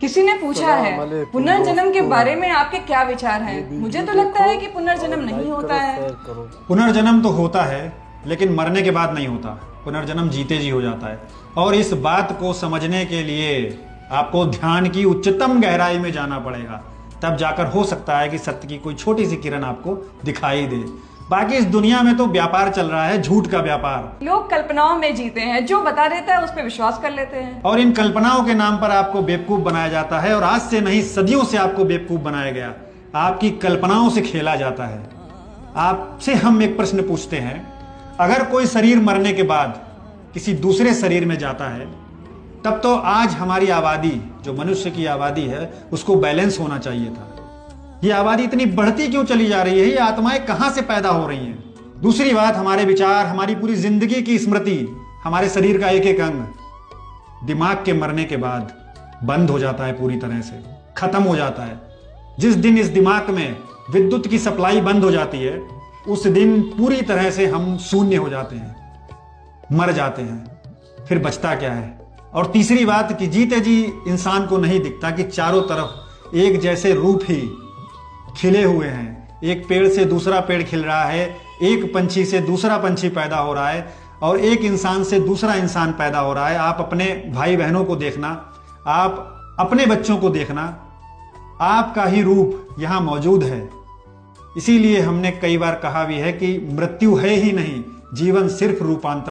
किसी ने पूछा है पुनर्जन्म के बारे में आपके क्या विचार हैं? मुझे तो लगता है कि पुनर्जन्म नहीं होता है। पुनर्जन्म तो होता है, लेकिन मरने के बाद नहीं होता। पुनर्जन्म जीते जी हो जाता है। और इस बात को समझने के लिए आपको ध्यान की उच्चतम गहराई में जाना पड़ेगा, तब जाकर हो सकता है कि सत्य की कोई छोटी सी किरण आपको दिखाई दे। बाकी इस दुनिया में तो व्यापार चल रहा है, झूठ का व्यापार। लोग कल्पनाओं में जीते हैं, जो बता देता है उस पर विश्वास कर लेते हैं। और इन कल्पनाओं के नाम पर आपको बेवकूफ बनाया जाता है, और आज से नहीं सदियों से आपको बेवकूफ बनाया गया। आपकी कल्पनाओं से खेला जाता है। आपसे हम एक प्रश्न पूछते हैं, अगर कोई शरीर मरने के बाद किसी दूसरे शरीर में जाता है, तब तो आज हमारी आबादी, जो मनुष्य की आबादी है, उसको बैलेंस होना चाहिए था। ये आबादी इतनी बढ़ती क्यों चली जा रही है? ये आत्माएं कहां से पैदा हो रही हैं? दूसरी बात, हमारे विचार, हमारी पूरी जिंदगी की स्मृति, हमारे शरीर का एक एक अंग दिमाग के मरने के बाद बंद हो जाता है, पूरी तरह से खत्म हो जाता है। जिस दिन इस दिमाग में विद्युत की सप्लाई बंद हो जाती है, उस दिन पूरी तरह से हम शून्य हो जाते हैं, मर जाते हैं। फिर बचता क्या है? और तीसरी बात कि जीते जी इंसान को नहीं दिखता कि चारों तरफ एक जैसे रूप ही खिले हुए हैं। एक पेड़ से दूसरा पेड़ खिल रहा है, एक पंछी से दूसरा पंछी पैदा हो रहा है, और एक इंसान से दूसरा इंसान पैदा हो रहा है। आप अपने भाई बहनों को देखना, आप अपने बच्चों को देखना, आपका ही रूप यहाँ मौजूद है। इसीलिए हमने कई बार कहा भी है कि मृत्यु है ही नहीं, जीवन सिर्फ रूपांतर